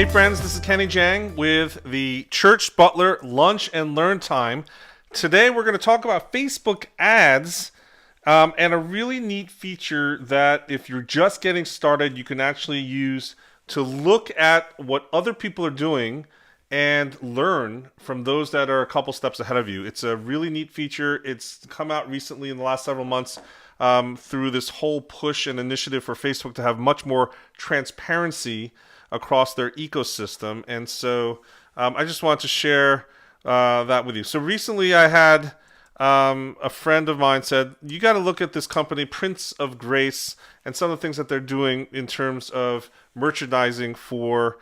Hey friends, this is Kenny Jang with the Church Butler Lunch and Learn Time. Today we're going to talk about Facebook ads and a really neat feature that if you're just getting started, you can actually use to look at what other people are doing and learn from those that are a couple steps ahead of you. It's a really neat feature. It's come out recently in the last several months through this whole push and initiative for Facebook to have much more transparency across their ecosystem. And so I just wanted to share that with you. So recently I had a friend of mine said, you got to look at this company, Prince of Grace, and some of the things that they're doing in terms of merchandising for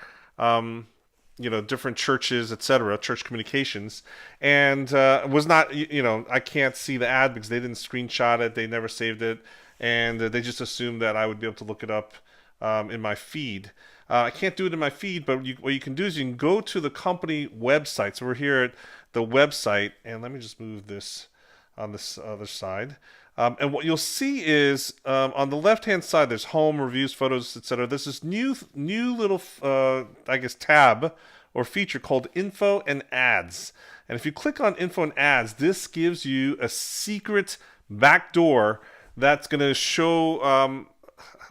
different churches, etc., church communications, and was not, I can't see the ad because they didn't screenshot it, they never saved it, and they just assumed that I would be able to look it up in my feed. I can't do it in my feed, but what you can do is you can go to the company website. So we're here at the website, and let me just move this on this other side. And what you'll see is on the left-hand side, there's home, reviews, photos, etc. There's this new little, tab or feature called Info and Ads. And if you click on Info and Ads, this gives you a secret backdoor that's going to show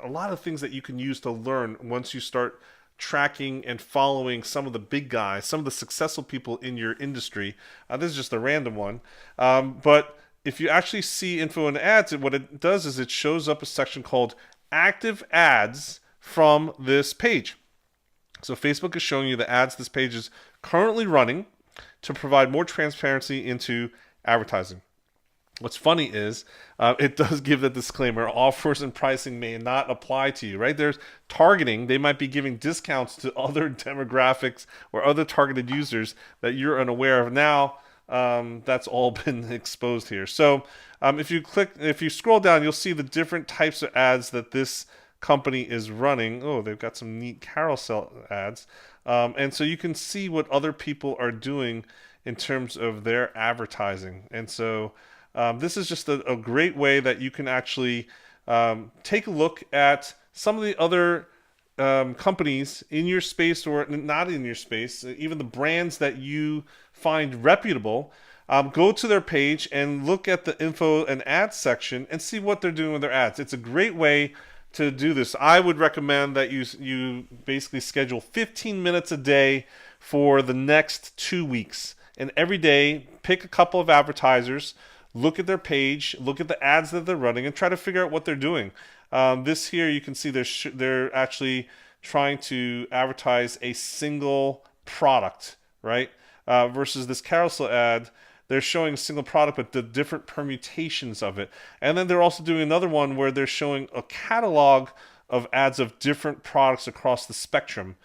a lot of things that you can use to learn once you start tracking and following some of the big guys, some of the successful people in your industry. This is just a random one. But if you actually see Info and Ads, what it does is it shows up a section called Active Ads from this page. So Facebook is showing you the ads this page is currently running to provide more transparency into advertising. What's funny is it does give the disclaimer, offers and pricing may not apply to you, right? There's targeting. They might be giving discounts to other demographics or other targeted users that you're unaware of. Now, that's all been exposed here. So if you scroll down, you'll see the different types of ads that this company is running. Oh, they've got some neat carousel ads. And so you can see what other people are doing in terms of their advertising. And so this is just a great way that you can actually take a look at some of the other companies in your space or not in your space, even the brands that you find reputable. Go to their page and look at the info and ads section and see what they're doing with their ads. It's a great way to do this. I would recommend that you basically schedule 15 minutes a day for the next 2 weeks. And every day, pick a couple of advertisers, look at their page, look at the ads that they're running, and try to figure out what they're doing. This here, you can see they're actually trying to advertise a single product, right? Versus this carousel ad, they're showing a single product, but the different permutations of it. And then they're also doing another one where they're showing a catalog of ads of different products across the spectrum.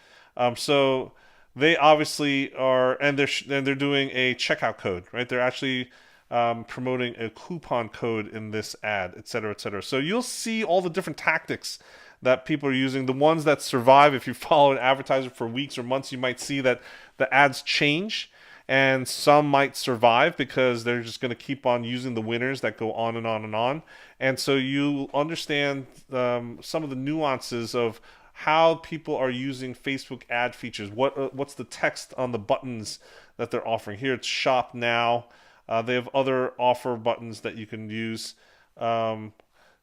So they obviously are, and they're doing a checkout code, right? They're actually promoting a coupon code in this ad, et cetera, et cetera. So you'll see all the different tactics that people are using. The ones that survive, if you follow an advertiser for weeks or months, you might see that the ads change, and some might survive because they're just going to keep on using the winners that go on and on and on. And so you understand some of the nuances of how people are using Facebook ad features. What's the text on the buttons that they're offering? Here it's Shop Now. They have other offer buttons that you can use.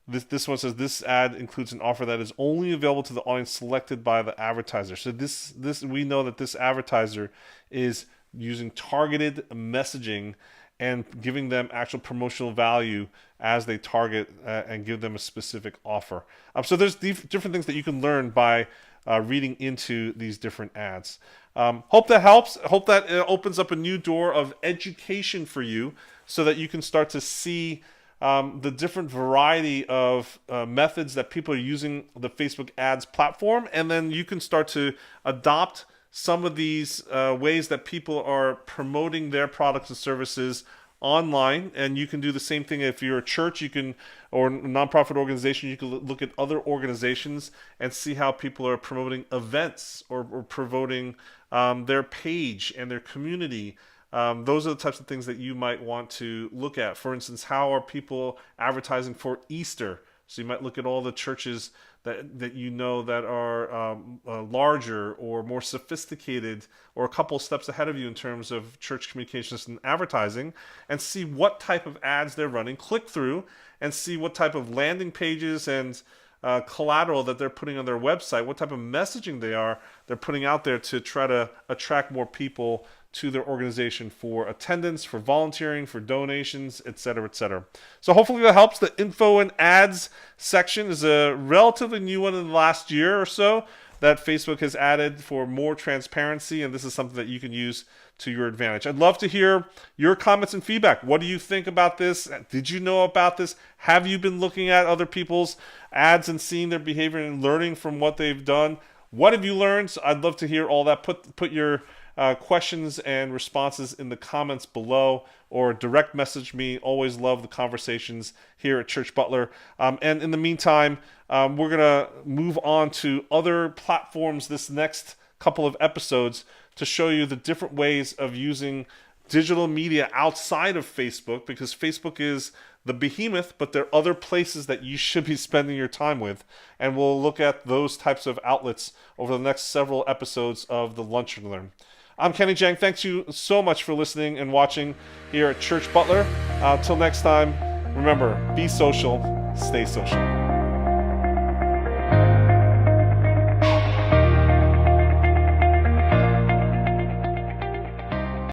This one says this ad includes an offer that is only available to the audience selected by the advertiser. So this we know that this advertiser is using targeted messaging and giving them actual promotional value as they target and give them a specific offer. So there's different things that you can learn by reading into these different ads. Hope that helps. Hope that opens up a new door of education for you so that you can start to see the different variety of methods that people are using the Facebook ads platform, and then you can start to adopt some of these ways that people are promoting their products and services online. And you can do the same thing if you're a church, or a nonprofit organization. You can look at other organizations and see how people are promoting events or promoting their page and their community. Those are the types of things that you might want to look at. For instance, how are people advertising for Easter? So you might look at all the churches that you know that are larger or more sophisticated or a couple steps ahead of you in terms of church communications and advertising, and see what type of ads they're running. Click through and see what type of landing pages and collateral that they're putting on their website, what type of messaging they're putting out there to try to attract more people to their organization for attendance, for volunteering, for donations, etc., etc. So hopefully that helps. The info and ads section is a relatively new one in the last year or so that Facebook has added for more transparency, and this is something that you can use to your advantage. I'd love to hear your comments and feedback. What do you think about this? Did you know about this? Have you been looking at other people's ads and seeing their behavior and learning from what they've done? What have you learned? So I'd love to hear all that. Put your questions and responses in the comments below, or direct message me. Always love the conversations here at Church Butler. And in the meantime, we're going to move on to other platforms this next couple of episodes to show you the different ways of using digital media outside of Facebook, because Facebook is the behemoth, but there are other places that you should be spending your time with. And we'll look at those types of outlets over the next several episodes of the Lunch and Learn. I'm Kenny Jang. Thanks you so much for listening and watching here at Church Butler. Till next time, remember, be social, stay social.